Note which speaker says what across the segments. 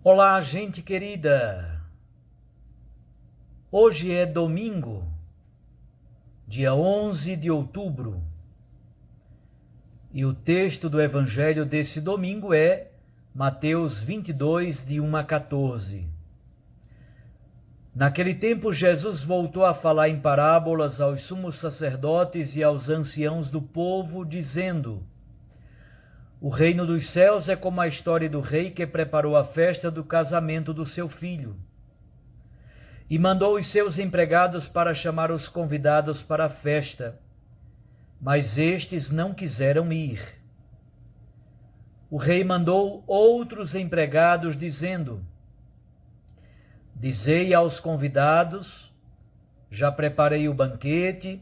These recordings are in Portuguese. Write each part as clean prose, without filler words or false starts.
Speaker 1: Olá, gente querida! Hoje é domingo, dia 11 de outubro, e o texto do evangelho desse domingo é Mateus 22, de 1 a 14. Naquele tempo, Jesus voltou a falar em parábolas aos sumos sacerdotes e aos anciãos do povo, dizendo: O reino dos céus é como a história do rei que preparou a festa do casamento do seu filho. E mandou os seus empregados para chamar os convidados para a festa, mas estes não quiseram ir. O rei mandou outros empregados, dizendo: Dizei aos convidados: já preparei o banquete,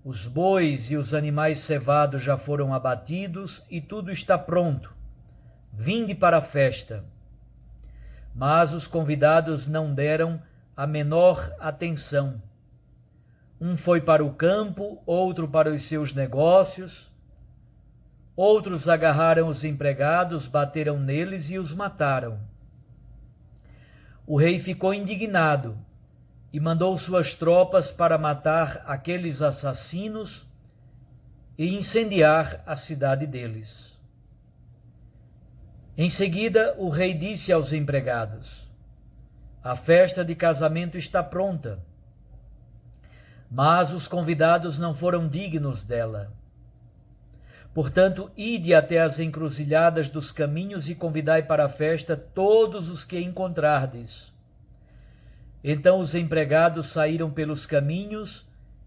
Speaker 1: os bois e os animais cevados já foram abatidos e tudo está pronto. Vinde para a festa. Mas os convidados não deram a menor atenção. Um foi para o campo, outro para os seus negócios. Outros agarraram os empregados, bateram neles e os mataram. O rei ficou indignado e mandou suas tropas para matar aqueles assassinos e incendiar a cidade deles. Em seguida, o rei disse aos empregados: A festa de casamento está pronta, mas os convidados não foram dignos dela. Portanto, ide até as encruzilhadas dos caminhos e convidai para a festa todos os que encontrardes. Então os empregados saíram pelos caminhos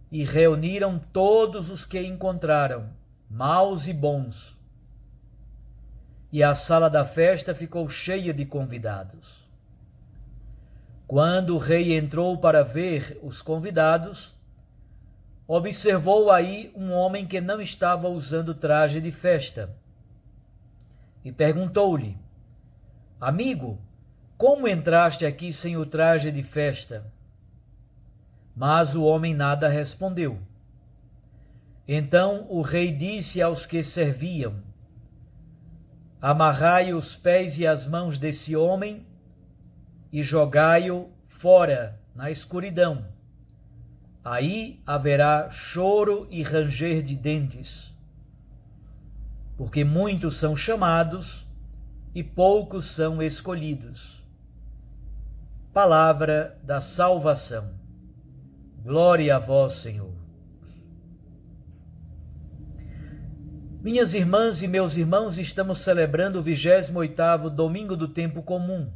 Speaker 1: e reuniram todos os que encontraram, maus e bons. E a sala da festa ficou cheia de convidados. Quando o rei entrou para ver os convidados, observou aí um homem que não estava usando traje de festa. E perguntou-lhe: Amigo, como entraste aqui sem o traje de festa? Mas o homem nada respondeu. Então o rei disse aos que serviam: Amarrai os pés e as mãos desse homem e jogai-o fora na escuridão. Aí haverá choro e ranger de dentes, porque muitos são chamados e poucos são escolhidos. Palavra da salvação. Glória a vós, Senhor. Minhas irmãs e meus irmãos, estamos celebrando o 28º domingo do tempo comum.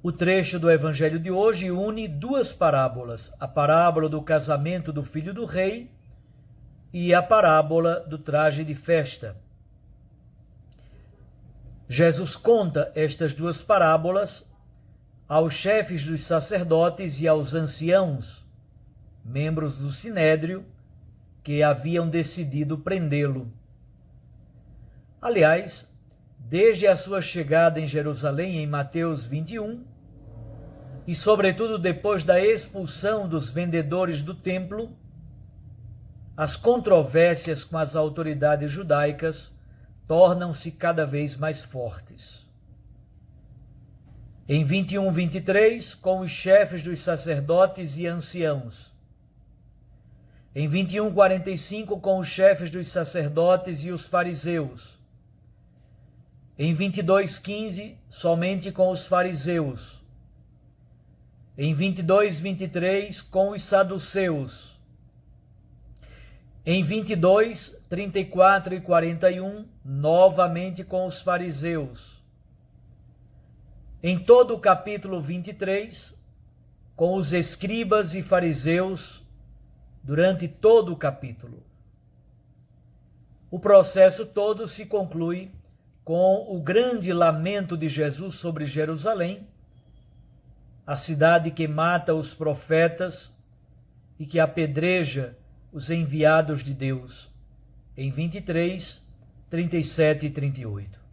Speaker 1: O trecho do evangelho de hoje une duas parábolas, a parábola do casamento do filho do rei e a parábola do traje de festa. Jesus conta estas duas parábolas aos chefes dos sacerdotes e aos anciãos, membros do sinédrio, que haviam decidido prendê-lo. Aliás, desde a sua chegada em Jerusalém, em Mateus 21, e sobretudo depois da expulsão dos vendedores do templo, as controvérsias com as autoridades judaicas tornam-se cada vez mais fortes. Em 21-23, com os chefes dos sacerdotes e anciãos. Em 21-45, com os chefes dos sacerdotes e os fariseus. Em 22-15, somente com os fariseus. Em 22-23, com os saduceus. Em 22, 34 e 41, novamente com os fariseus. Em todo o capítulo 23, com os escribas e fariseus, durante todo o capítulo. O processo todo se conclui com o grande lamento de Jesus sobre Jerusalém, a cidade que mata os profetas e que apedreja os enviados de Deus, em 23, 37 e 38.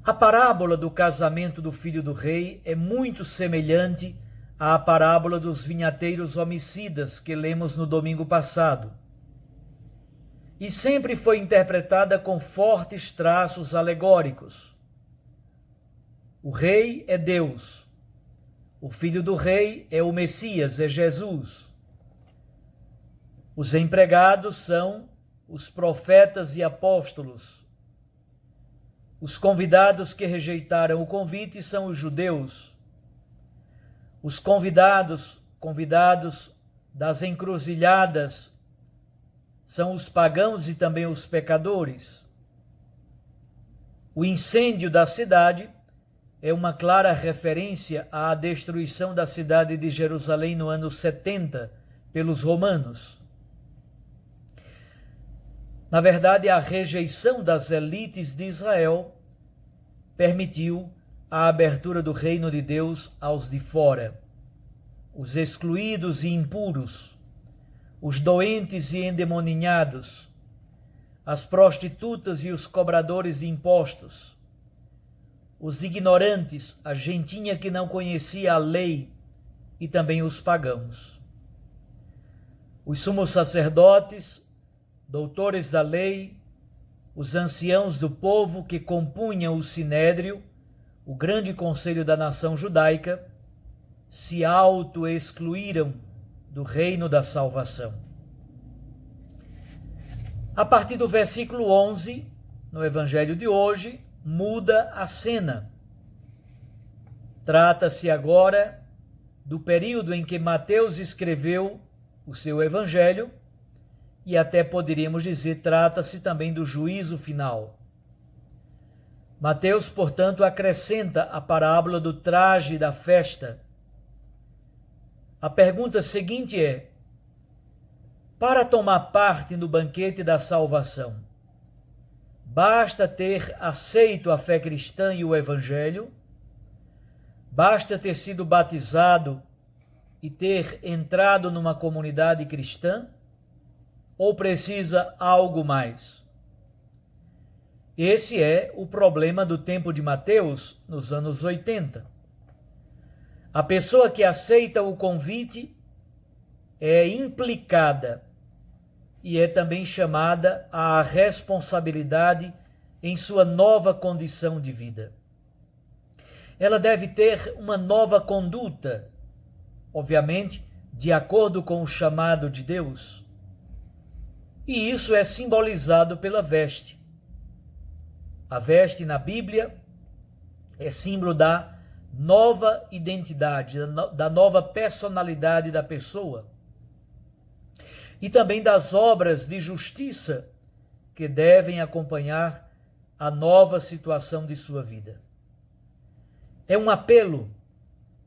Speaker 1: A parábola do casamento do filho do rei é muito semelhante à parábola dos vinhateiros homicidas que lemos no domingo passado. e sempre foi interpretada com fortes traços alegóricos. O rei é Deus, o filho do rei é o Messias, é Jesus. Os empregados são os profetas e apóstolos. Os convidados que rejeitaram o convite são os judeus. Os convidados das encruzilhadas são os pagãos e também os pecadores. O incêndio da cidade é uma clara referência à destruição da cidade de Jerusalém no ano 70 pelos romanos. Na verdade, a rejeição das elites de Israel permitiu a abertura do reino de Deus aos de fora, os excluídos e impuros, os doentes e endemoninhados, as prostitutas e os cobradores de impostos, os ignorantes, a gentinha que não conhecia a lei e também os pagãos. Os sumos sacerdotes, doutores da lei, os anciãos do povo que compunham o sinédrio, o grande conselho da nação judaica, se auto-excluíram do reino da salvação. A partir do versículo 11, no evangelho de hoje, muda a cena. Trata-se agora do período em que Mateus escreveu o seu evangelho, e até poderíamos dizer, trata-se também do juízo final. Mateus, portanto, acrescenta a parábola do traje da festa. A pergunta seguinte é: para tomar parte no banquete da salvação, basta ter aceito a fé cristã e o evangelho? Basta ter sido batizado e ter entrado numa comunidade cristã? Ou precisa algo mais? Esse é o problema do tempo de Mateus nos anos 80. A pessoa que aceita o convite é implicada e é também chamada à responsabilidade em sua nova condição de vida. Ela deve ter uma nova conduta, obviamente, de acordo com o chamado de Deus. E isso é simbolizado pela veste. A veste na Bíblia é símbolo da nova identidade, da nova personalidade da pessoa. E também das obras de justiça que devem acompanhar a nova situação de sua vida. É um apelo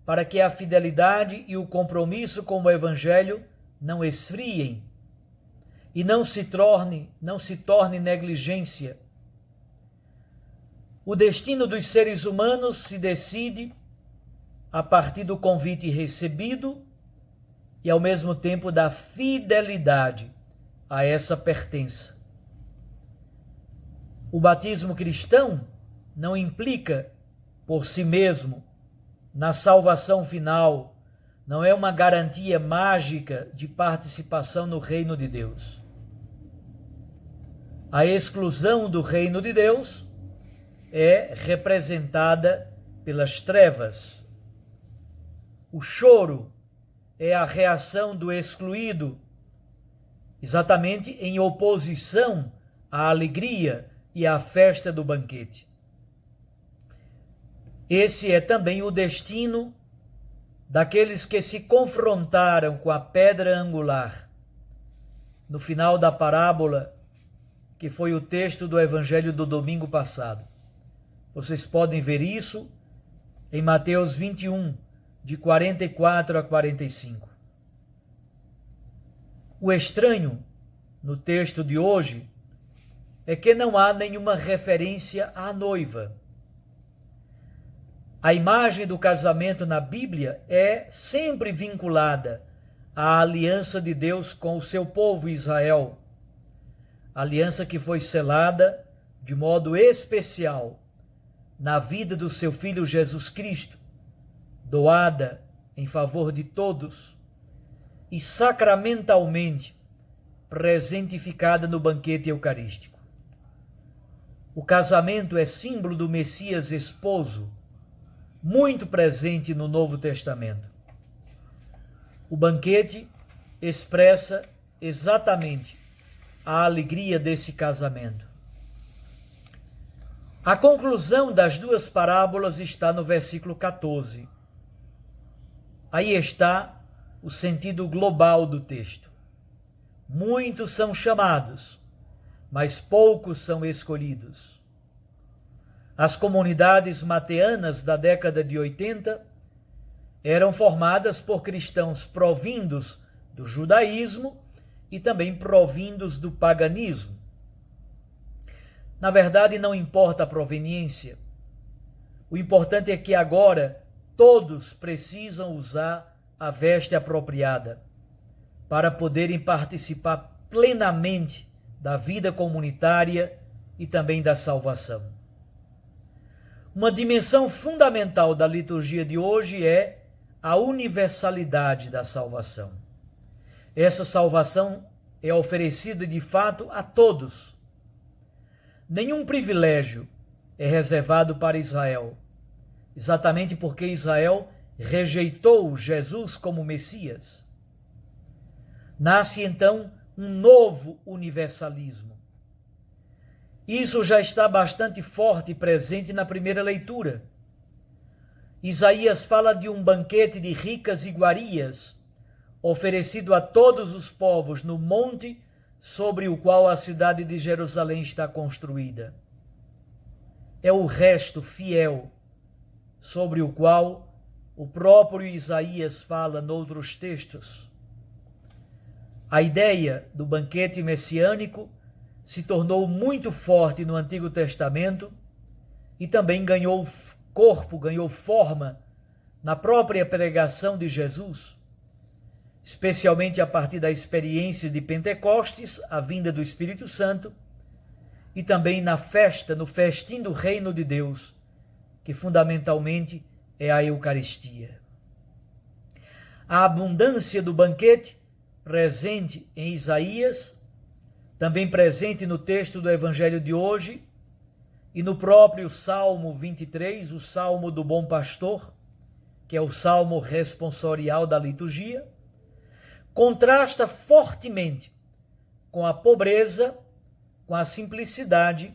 Speaker 1: para que a fidelidade e o compromisso com o Evangelho não esfriem e não se torne negligência. O destino dos seres humanos se decide a partir do convite recebido e, ao mesmo tempo, da fidelidade a essa pertença. O batismo cristão não implica, por si mesmo, na salvação final, não é uma garantia mágica de participação no reino de Deus. A exclusão do reino de Deus é representada pelas trevas. O choro é a reação do excluído, exatamente em oposição à alegria e à festa do banquete. Esse é também o destino daqueles que se confrontaram com a pedra angular. No final da parábola, que foi o texto do evangelho do domingo passado. Vocês podem ver isso em Mateus 21, de 44 a 45. O estranho no texto de hoje é que não há nenhuma referência à noiva. A imagem do casamento na Bíblia é sempre vinculada à aliança de Deus com o seu povo Israel. Aliança que foi selada de modo especial na vida do seu Filho Jesus Cristo, doada em favor de todos, e sacramentalmente presentificada no banquete eucarístico. O casamento é símbolo do Messias esposo, muito presente no Novo Testamento. O banquete expressa exatamente a alegria desse casamento. A conclusão das duas parábolas está no versículo 14. Aí está o sentido global do texto. Muitos são chamados, mas poucos são escolhidos. As comunidades mateanas da década de 80 eram formadas por cristãos provindos do judaísmo e também provindos do paganismo. Na verdade, não importa a proveniência. O importante é que agora todos precisam usar a veste apropriada para poderem participar plenamente da vida comunitária e também da salvação. Uma dimensão fundamental da liturgia de hoje é a universalidade da salvação. Essa salvação é oferecida de fato a todos. Nenhum privilégio é reservado para Israel, exatamente porque Israel rejeitou Jesus como Messias. Nasce então um novo universalismo. Isso já está bastante forte e presente na primeira leitura. Isaías fala de um banquete de ricas iguarias, oferecido a todos os povos no monte sobre o qual a cidade de Jerusalém está construída. É o resto fiel sobre o qual o próprio Isaías fala noutros textos. A ideia do banquete messiânico se tornou muito forte no Antigo Testamento e também ganhou corpo, ganhou forma na própria pregação de Jesus, especialmente a partir da experiência de Pentecostes, a vinda do Espírito Santo, e também na festa, no festim do reino de Deus, que fundamentalmente é a Eucaristia. A abundância do banquete presente em Isaías, também presente no texto do Evangelho de hoje e no próprio Salmo 23, o Salmo do Bom Pastor, que é o salmo responsorial da liturgia, contrasta fortemente com a pobreza, com a simplicidade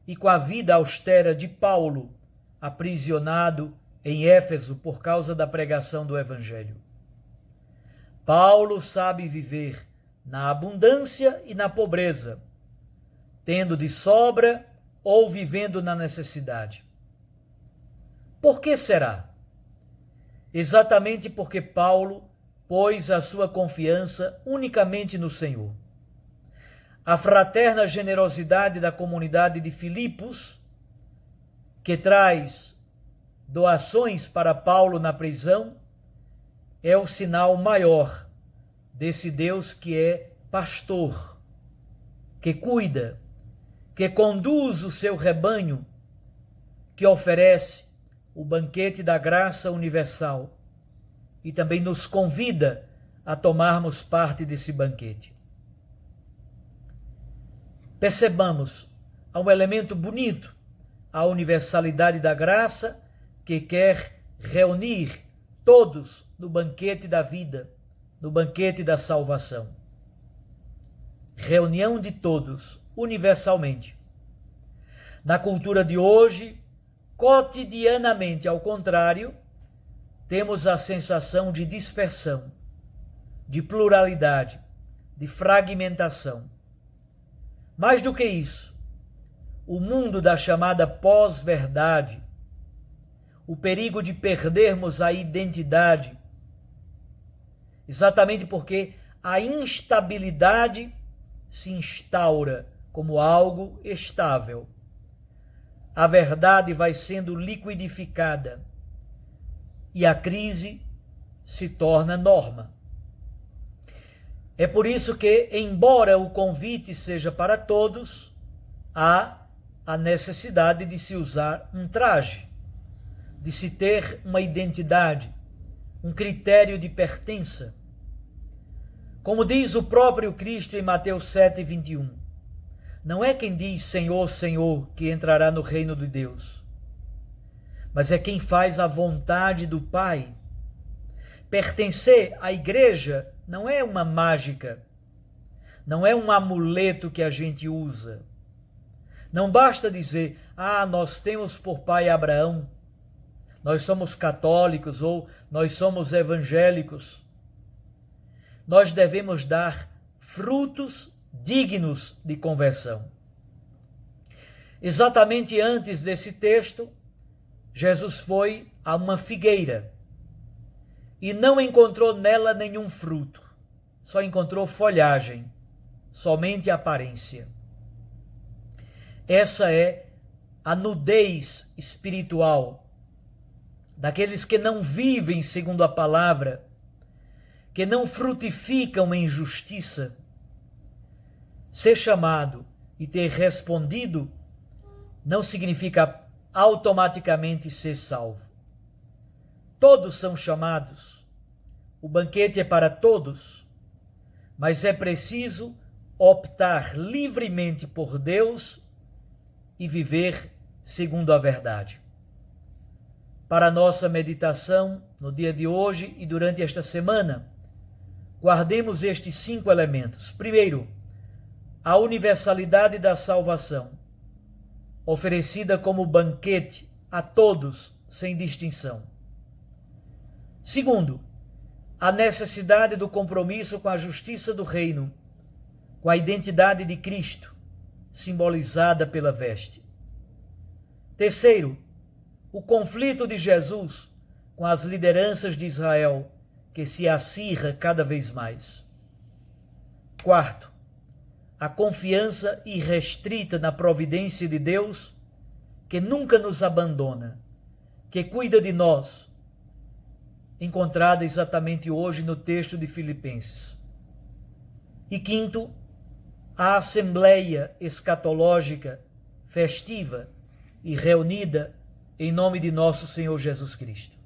Speaker 1: e com a vida austera de Paulo, aprisionado em Éfeso por causa da pregação do Evangelho. Paulo sabe viver na abundância e na pobreza, tendo de sobra ou vivendo na necessidade. Por que será? Exatamente porque Paulo pôs a sua confiança unicamente no Senhor. A fraterna generosidade da comunidade de Filipos, que traz doações para Paulo na prisão, é o sinal maior desse Deus que é pastor, que cuida, que conduz o seu rebanho, que oferece o banquete da graça universal e também nos convida a tomarmos parte desse banquete. Percebamos, há um elemento bonito, a universalidade da graça que quer reunir todos no banquete da vida, no banquete da salvação. Reunião de todos, universalmente. Na cultura de hoje, cotidianamente, ao contrário, temos a sensação de dispersão, de pluralidade, de fragmentação. Mais do que isso, o mundo da chamada pós-verdade, o perigo de perdermos a identidade, exatamente porque a instabilidade se instaura como algo estável. A verdade vai sendo liquidificada e a crise se torna norma. É por isso que, embora o convite seja para todos, há a necessidade de se usar um traje, de se ter uma identidade, um critério de pertença. Como diz o próprio Cristo em Mateus 7:21, não é quem diz Senhor, Senhor que entrará no reino de Deus, mas é quem faz a vontade do Pai. Pertencer à igreja não é uma mágica, não é um amuleto que a gente usa. Não basta dizer, nós temos por pai Abraão, nós somos católicos ou nós somos evangélicos. Nós devemos dar frutos dignos de conversão. Exatamente antes desse texto, Jesus foi a uma figueira e não encontrou nela nenhum fruto, só encontrou folhagem, somente aparência. Essa é a nudez espiritual daqueles que não vivem segundo a palavra, que não frutificam em justiça. Ser chamado e ter respondido não significa automaticamente ser salvo. Todos são chamados, o banquete é para todos, mas é preciso optar livremente por Deus e viver segundo a verdade. Para a nossa meditação no dia de hoje e durante esta semana, guardemos estes 5 elementos. Primeiro, a universalidade da salvação, oferecida como banquete a todos, sem distinção. Segundo, a necessidade do compromisso com a justiça do reino, com a identidade de Cristo, simbolizada pela veste. Terceiro, o conflito de Jesus com as lideranças de Israel, que se acirra cada vez mais. Quarto, a confiança irrestrita na providência de Deus, que nunca nos abandona, que cuida de nós, encontrada exatamente hoje no texto de Filipenses. E quinto, a assembleia escatológica, festiva e reunida em nome de nosso Senhor Jesus Cristo.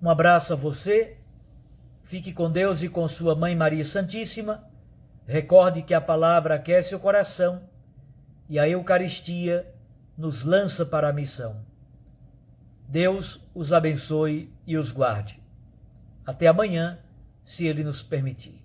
Speaker 1: Um abraço a você, fique com Deus e com sua Mãe Maria Santíssima. Recorde que a palavra aquece o coração e a Eucaristia nos lança para a missão. Deus os abençoe e os guarde. Até amanhã, se Ele nos permitir.